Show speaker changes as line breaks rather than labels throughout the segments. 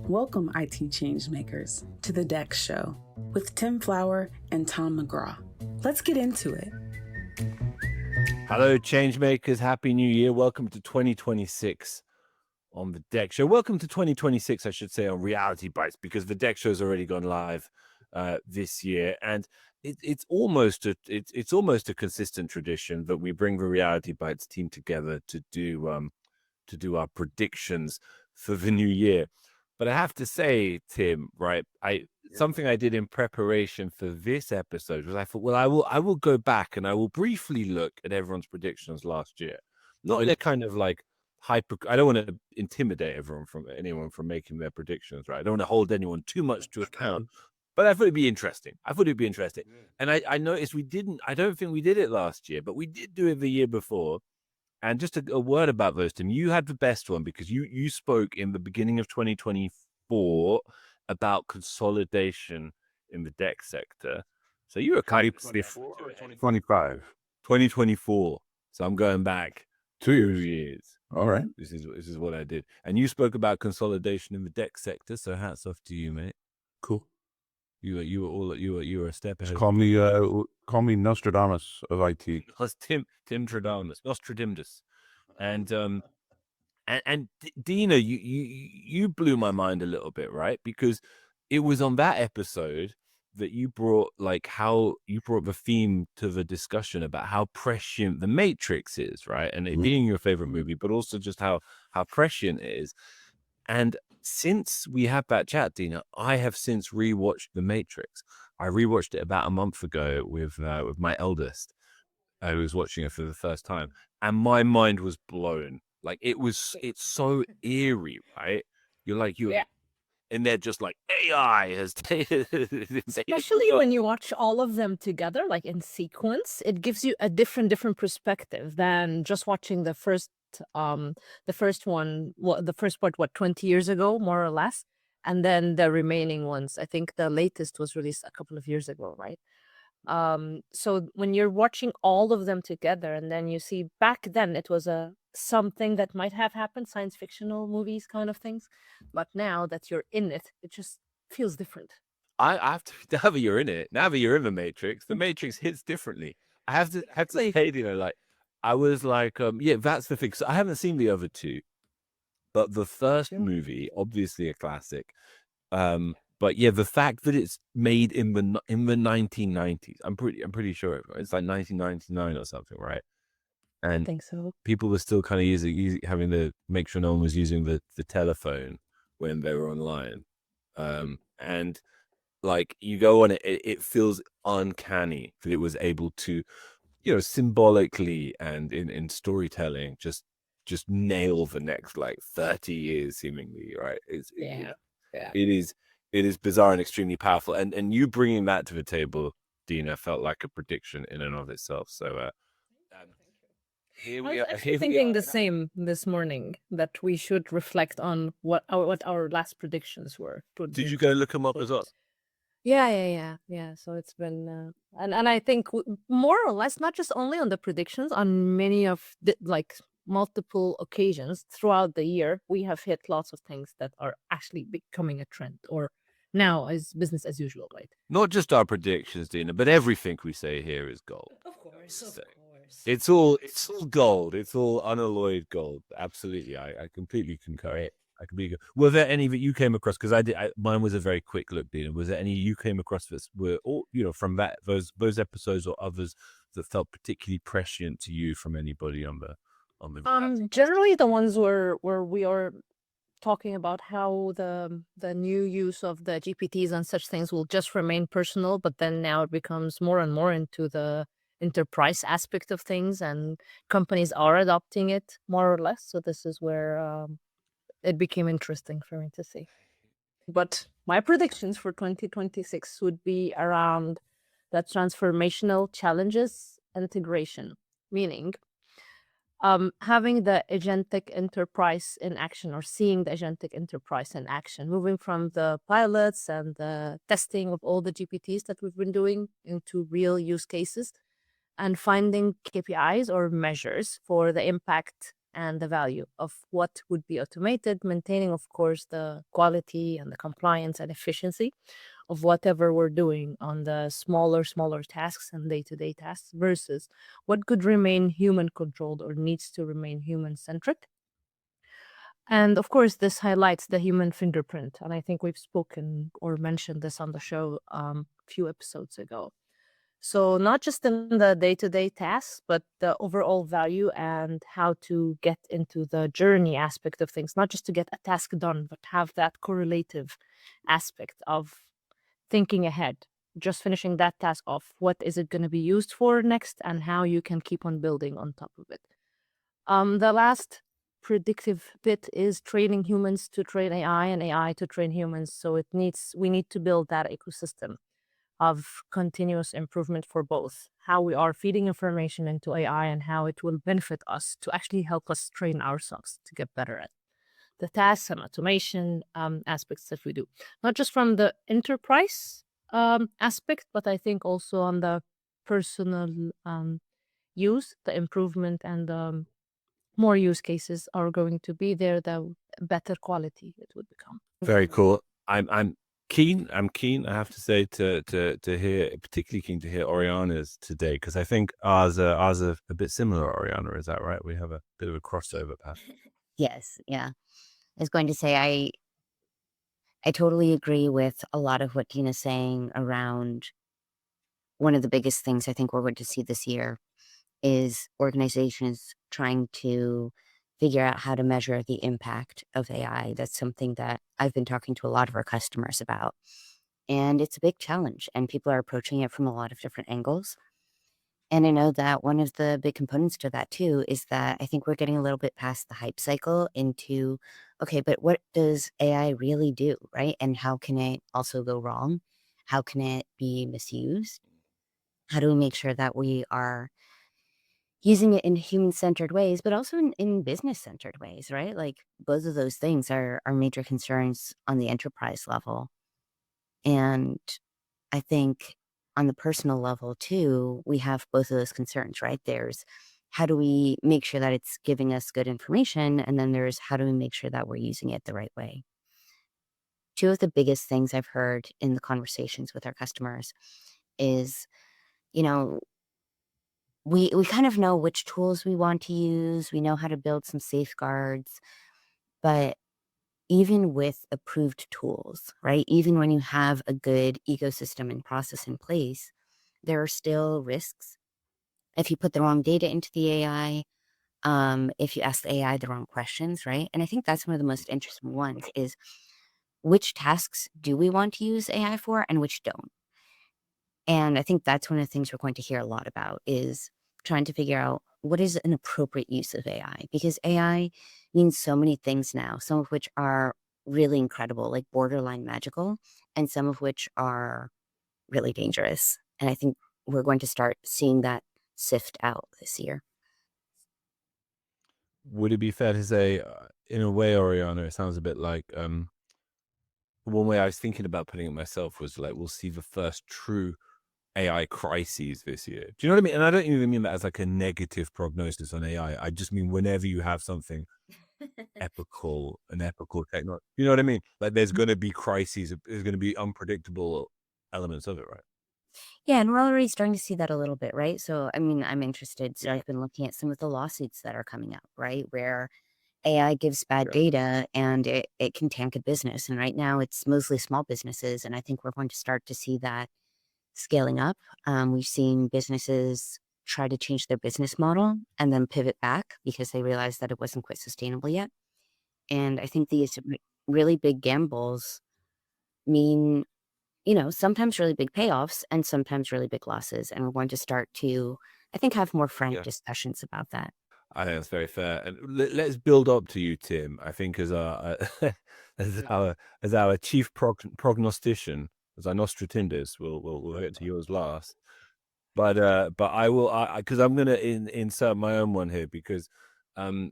Welcome, IT changemakers, to the Dex Show with Tim Flower and Tom McGraw. Let's get into it.
Hello, changemakers. Happy New Year. Welcome to 2026 on the Dex Show. Welcome to 2026, I should say, on Reality Bytes, because the Dex Show's already gone live this year, and it's almost a consistent tradition that we bring the Reality Bytes team together to do our predictions for the new year. But I have to say, Tim, right, something I did in preparation for this episode was I thought, well, I will go back and I will briefly look at everyone's predictions last year. Not in a kind of like hyper. I don't want to intimidate anyone from making their predictions, right? I don't want to hold anyone too much to account. But I thought it'd be interesting. And I noticed I don't think we did it last year, but we did do it the year before. And just a word about those, Tim. You had the best one because you spoke in the beginning of 2024 about consolidation in the deck sector. So you were kind of
2025.
2024. So I'm going back
2 years.
2 years.
All right.
This is what I did. And you spoke about consolidation in the deck sector. So hats off to you, mate.
Cool.
You were a step ahead.
Just call me Nostradamus of IT.
Plus Tim Nostradamus. And Dina, you blew my mind a little bit, right? Because it was on that episode that you brought the theme to the discussion about how prescient the Matrix is, right? And it being your favorite movie, but also just how prescient it is. And since we had that chat, Dina, I have since rewatched The Matrix. I rewatched it about a month ago with my eldest, who was watching it for the first time, and my mind was blown. Like it's so eerie, right? And they're just like AI has taken.
Especially when you watch all of them together, like in sequence, it gives you a different perspective than just watching the first one, the first part, 20 years ago, more or less, and then the remaining ones. I think the latest was released a couple of years ago, right? So when you're watching all of them together, and then you see back then it was something that might have happened, science fictional movies kind of things, but now that you're in it, it just feels different.
I have to. Now that you're in it, now that you're in the Matrix hits differently. I have to say, like, I was like, yeah, that's the thing. So I haven't seen the other two, but the first movie, obviously a classic. But yeah, the fact that it's made in the 1990s, I'm pretty sure it's like 1999 or something, right? And
I think so.
People were still kind of having to make sure no one was using the telephone when they were online. And like you go on it feels uncanny that it was able to, symbolically and in storytelling, just nail the next like 30 years seemingly, right? It is bizarre and extremely powerful. And you bringing that to the table, Dina, felt like a prediction in and of itself. So
I was actually thinking the same this morning, that we should reflect on what our last predictions were.
Did you go look them up as well?
Yeah. So it's been, and I think more or less, not just only on the predictions, on many of the multiple occasions throughout the year, we have hit lots of things that are actually becoming a trend, or now is business as usual, right?
Not just our predictions, Dina, but everything we say here is gold.
Of course.
It's all gold. It's all unalloyed gold. Absolutely, I completely concur. Were there any that you came across? Because mine was a very quick look, Dina. Was there any you came across that were all, from those episodes or others that felt particularly prescient to you from anybody on the?
Generally the ones where we are talking about how the new use of the GPTs and such things will just remain personal, but then now it becomes more and more into the enterprise aspect of things, and companies are adopting it more or less. So this is where it became interesting for me to see. But my predictions for 2026 would be around the transformational challenges integration, meaning having the agentic enterprise in action, or seeing the agentic enterprise in action, moving from the pilots and the testing of all the GPTs that we've been doing into real use cases, and finding KPIs or measures for the impact and the value of what would be automated, maintaining, of course, the quality and the compliance and efficiency of whatever we're doing on the smaller tasks and day-to-day tasks versus what could remain human controlled or needs to remain human centric. And of course, this highlights the human fingerprint. And I think we've spoken or mentioned this on the show a few episodes ago. So not just in the day-to-day tasks, but the overall value and how to get into the journey aspect of things, not just to get a task done, but have that correlative aspect of thinking ahead, just finishing that task off. What is it going to be used for next and how you can keep on building on top of it. The last predictive bit is training humans to train AI and AI to train humans. So we need to build that ecosystem of continuous improvement for both, how we are feeding information into AI and how it will benefit us to actually help us train ourselves to get better at the tasks and automation aspects that we do. Not just from the enterprise aspect, but I think also on the personal use, the improvement and more use cases are going to be there, the better quality it would become.
Very cool. I'm keen. I have to say to hear, particularly keen to hear Oriana's today, because I think ours are a bit similar. Oriana, is that right? We have a bit of a crossover path.
Yes, yeah. I was going to say I totally agree with a lot of what Dina's saying around one of the biggest things I think we're going to see this year is organizations trying to figure out how to measure the impact of AI. That's something that I've been talking to a lot of our customers about. And it's a big challenge, and people are approaching it from a lot of different angles. And I know that one of the big components to that too is that I think we're getting a little bit past the hype cycle into, okay, but what does AI really do, right? And how can it also go wrong? How can it be misused? How do we make sure that we are using it in human-centered ways, but also in business-centered ways, right? Like both of those things are major concerns on the enterprise level. And I think on the personal level too, we have both of those concerns, right? There's how do we make sure that it's giving us good information? And then there's how do we make sure that we're using it the right way? Two of the biggest things I've heard in the conversations with our customers is, you know, we kind of know which tools we want to use. We know how to build some safeguards, but even with approved tools, right? Even when you have a good ecosystem and process in place, there are still risks. If you put the wrong data into the AI, if you ask the AI the wrong questions, right? And I think that's one of the most interesting ones is which tasks do we want to use AI for and which don't? And I think that's one of the things we're going to hear a lot about is trying to figure out what is an appropriate use of AI, because AI means so many things now, some of which are really incredible, like borderline magical, and some of which are really dangerous. And I think we're going to start seeing that sift out this year.
Would it be fair to say, in a way, Oriana, it sounds a bit like one way I was thinking about putting it myself was like we'll see the first true AI crises this year. Do you know what I mean? And I don't even mean that as like a negative prognosis on AI. I just mean whenever you have something an epical technology, you know what I mean? Like there's going to be crises, there's going to be unpredictable elements of it, right?
Yeah, and we're already starting to see that a little bit, right? So, I mean, I'm interested. So I've been looking at some of the lawsuits that are coming up, right? Where AI gives bad data and it can tank a business. And right now it's mostly small businesses. And I think we're going to start to see that scaling up. We've seen businesses try to change their business model and then pivot back because they realized that it wasn't quite sustainable yet. And I think these really big gambles mean, sometimes really big payoffs and sometimes really big losses. And we're going to start to, I think, have more frank discussions about that.
I think that's very fair. And let's build up to you, Tim. I think as our as our chief prognostician, as our Nostratindis, we'll get to yours last. But I will, because I'm gonna insert my own one here because the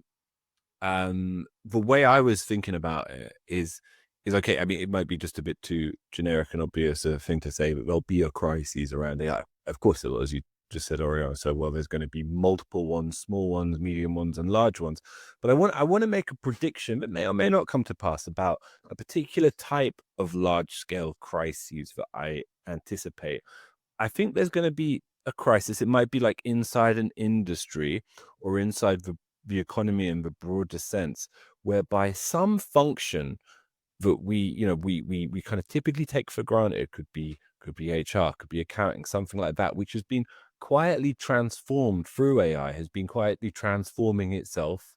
way I was thinking about it is okay. I mean, it might be just a bit too generic and obvious a thing to say, but there'll be a crisis around AI. Of course, there will, as you just said Orion so well. There's going to be multiple ones, small ones, medium ones, and large ones. But I want to make a prediction that may or may not come to pass about a particular type of large scale crises that I anticipate. I think there's going to be a crisis. It might be like inside an industry or inside the economy in the broader sense, whereby some function that we kind of typically take for granted, it could be HR, could be accounting, something like that, which has been quietly transformed through AI, has been quietly transforming itself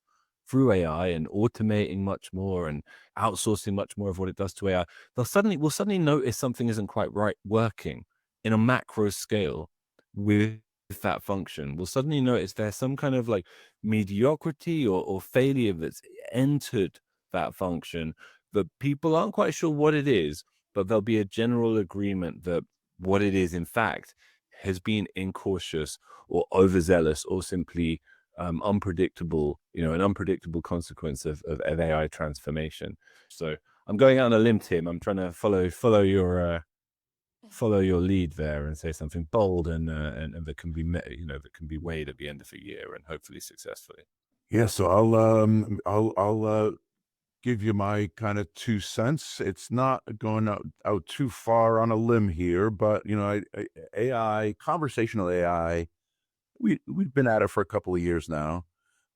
through AI and automating much more and outsourcing much more of what it does to AI. We'll suddenly notice something isn't quite right working in a macro scale with that function. We'll suddenly notice there's some kind of like mediocrity or failure that's entered that function that people aren't quite sure what it is, but there'll be a general agreement that what it is, in fact, has been incautious or overzealous or simply unpredictable, an unpredictable consequence of AI transformation. So I'm going out on a limb, Tim. I'm trying to follow your lead there and say something bold and that can be that can be weighed at the end of the year and hopefully successfully.
Yeah, so I'll give you my kind of 2 cents. It's not going out too far on a limb here, but AI, conversational AI, we've been at it for a couple of years now.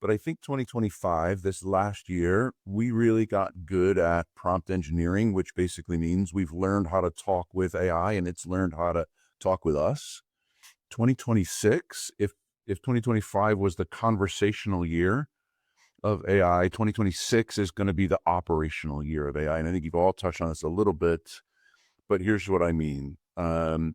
But I think 2025, this last year, we really got good at prompt engineering, which basically means we've learned how to talk with AI and it's learned how to talk with us. 2026, if 2025 was the conversational year of AI, 2026 is going to be the operational year of AI. And I think you've all touched on this a little bit, but here's what I mean. In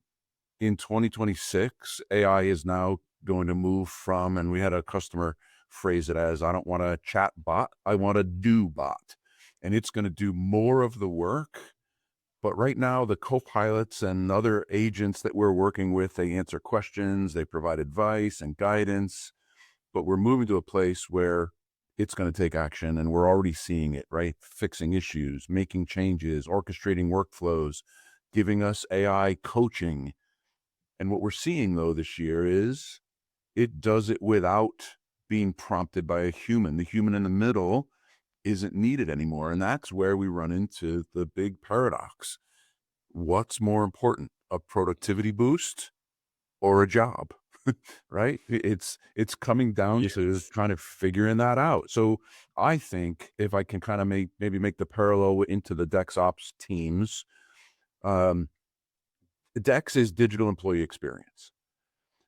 2026, AI is now going to move from, and we had a customer phrase it as, I don't want a chat bot, I want a do bot. And it's going to do more of the work. But right now, the co-pilots and other agents that we're working with, they answer questions, they provide advice and guidance, but we're moving to a place where it's going to take action, and we're already seeing it, right? Fixing issues, making changes, orchestrating workflows, giving us AI coaching. And what we're seeing, though, this year is it does it without being prompted by a human. The human in the middle isn't needed anymore. And that's where we run into the big paradox. What's more important, a productivity boost or a job? Right? It's coming down to kind of figuring that out. So I think if I can kind of maybe make the parallel into the DexOps teams, Dex is digital employee experience.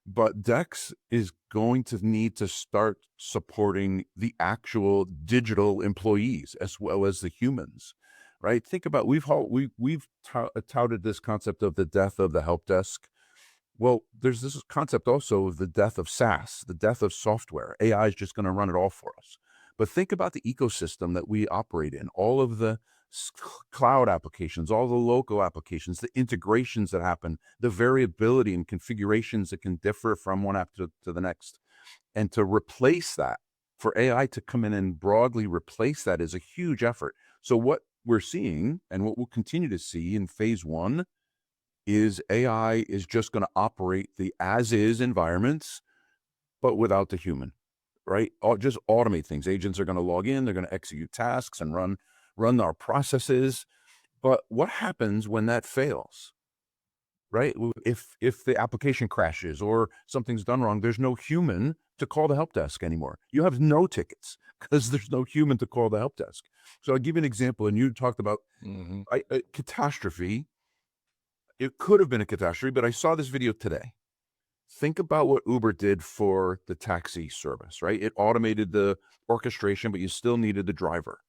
But Dex is going to need to start supporting the actual digital employees as well as the humans, right? Think about, we've touted this concept of the death of the help desk. Well, there's this concept also of the death of SaaS, the death of software. AI is just going to run it all for us. But think about the ecosystem that we operate in, all of the cloud applications, all the local applications, the integrations that happen, the variability and configurations that can differ from one app to the next. And to replace that, for AI to come in and broadly replace that is a huge effort. So what we're seeing and what we'll continue to see in phase one is AI is just going to operate the as-is environments, but without the human, right? Just automate things. Agents are going to log in, they're going to execute tasks and run our processes. But what happens when that fails, right? If the application crashes or something's done wrong, there's no human to call the help desk anymore. You have no tickets because there's no human to call the help desk. So I'll give you an example. And you talked about a catastrophe. It could have been a catastrophe, but I saw this video today. Think about what Uber did for the taxi service, right? It automated the orchestration, but you still needed the driver.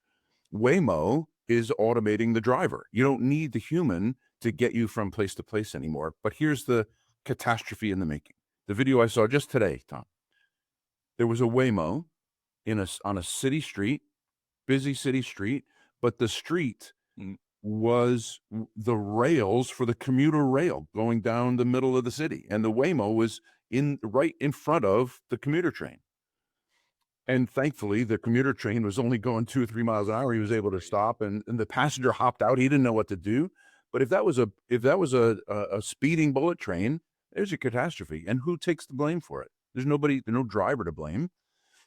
Waymo is automating the driver. You don't need the human to get you from place to place anymore. But here's the catastrophe in the making. The video I saw just today, Tom. There was a Waymo on a city street, busy city street, but the street was the rails for the commuter rail going down the middle of the city. And the Waymo was right in front of the commuter train. And thankfully, the commuter train was only going 2 or 3 miles an hour. He was able to stop, and the passenger hopped out. He didn't know what to do. But if that was a speeding bullet train, there's a catastrophe. And who takes the blame for it? There's no driver to blame.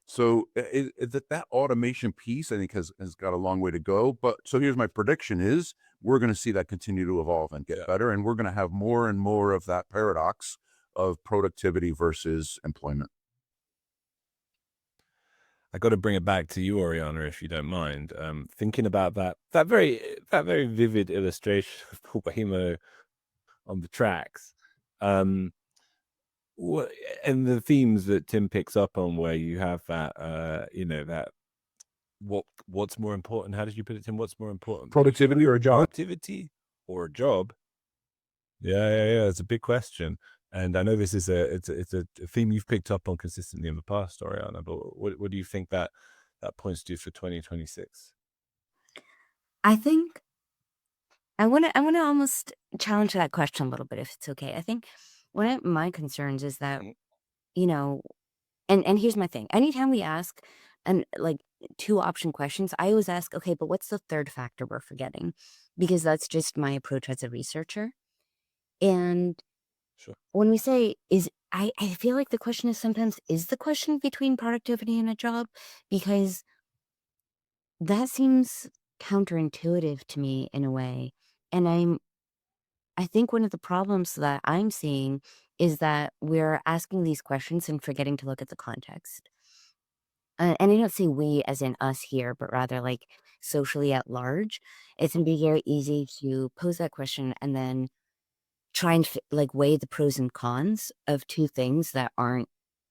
So that automation piece, I think, has got a long way to go. But so here's my prediction is we're going to see that continue to evolve and get better. And we're going to have more and more of that paradox of productivity versus employment.
I got to bring it back to you, Oriana, if you don't mind. Thinking about that very vivid illustration of Waymo on the tracks, and the themes that Tim picks up on, where you have that, that what's more important? How did you put it, Tim? What's more important,
Productivity or a job?
Productivity or a job? Yeah. It's a big question. And I know this is it's a theme you've picked up on consistently in the past, Oriana, but what do you think that points to for 2026?
I think I want to almost challenge that question a little bit, if it's okay. I think one of my concerns is that, and here's my thing. Anytime we ask like 2 option questions, I always ask, okay, but what's the third factor we're forgetting? Because that's just my approach as a researcher. And
Sure.
when we say I feel like the question is sometimes, is the question between productivity and a job? Because that seems counterintuitive to me in a way. And I think one of the problems that I'm seeing is that we're asking these questions and forgetting to look at the context. And I don't say we as in us here, but rather like socially at large. It's going to be very easy to pose that question and then try and weigh the pros and cons of 2 things that aren't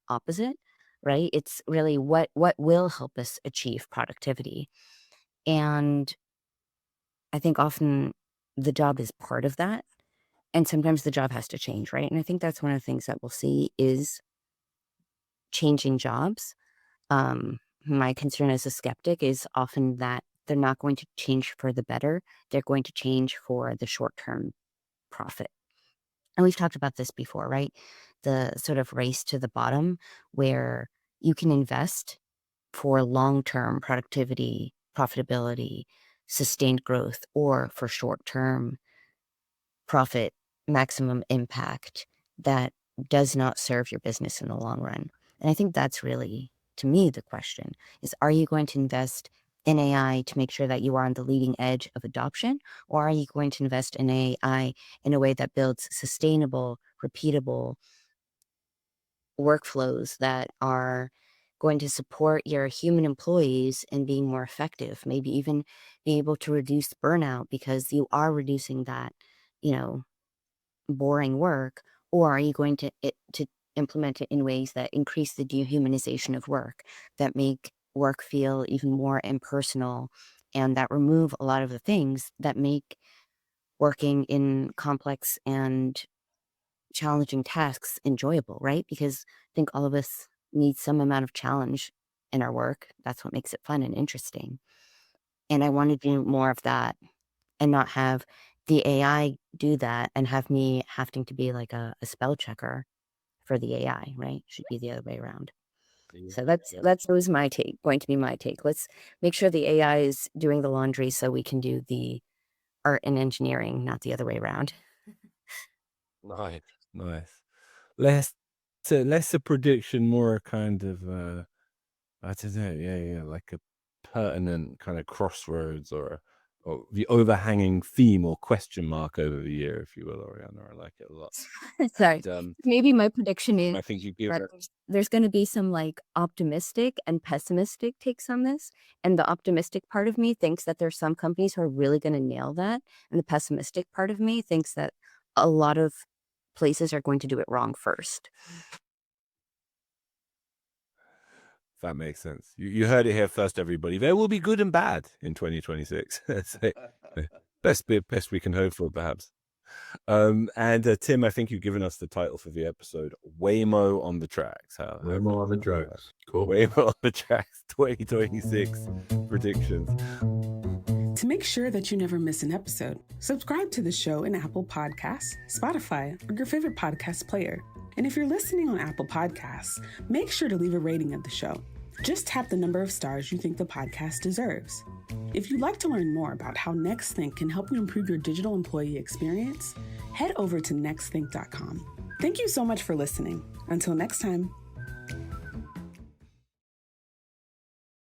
opposite, right? It's really what will help us achieve productivity. And I think often the job is part of that. And sometimes the job has to change, right? And I think that's one of the things that we'll see is changing jobs. My concern as a skeptic is often that they're not going to change for the better. They're going to change for the short-term profit. And we've talked about this before, right? The sort of race to the bottom where you can invest for long-term productivity, profitability, sustained growth, or for short-term profit, maximum impact that does not serve your business in the long run. And I think that's really, to me, the question is, are you going to invest in AI to make sure that you are on the leading edge of adoption? Or are you going to invest in AI in a way that builds sustainable, repeatable workflows that are going to support your human employees in being more effective, maybe even be able to reduce burnout because you are reducing that, boring work? Or are you going to implement it in ways that increase the dehumanization of work, that make work feel even more impersonal, and that remove a lot of the things that make working in complex and challenging tasks enjoyable, right? Because I think all of us need some amount of challenge in our work. That's what makes it fun and interesting. And I want to do more of that and not have the AI do that and have me having to be like a spell checker for the AI, right? Should be the other way around. So that's always going to be my take. Let's make sure the AI is doing the laundry so we can do the art and engineering, not the other way around.
Nice. Less a prediction, more a kind of I don't know, yeah, like a pertinent kind of crossroads or the overhanging theme or question mark over the year, if you will, Oriana. I like it a lot.
Sorry. Maybe my prediction is
I think you give
that there's going to be some like optimistic and pessimistic takes on this. And the optimistic part of me thinks that there's some companies who are really going to nail that. And the pessimistic part of me thinks that a lot of places are going to do it wrong first.
That makes sense. You heard it here first, everybody. There will be good and bad in 2026. Best we can hope for, perhaps. And Tim, I think you've given us the title for the episode: Waymo on the Tracks.
Waymo on the tracks. Cool.
Waymo on the Tracks 2026 predictions.
To make sure that you never miss an episode, subscribe to the show in Apple Podcasts, Spotify, or your favorite podcast player. And if you're listening on Apple Podcasts, make sure to leave a rating of the show. Just tap the number of stars you think the podcast deserves. If you'd like to learn more about how NextThink can help you improve your digital employee experience, head over to nextthink.com. Thank you so much for listening. Until next time.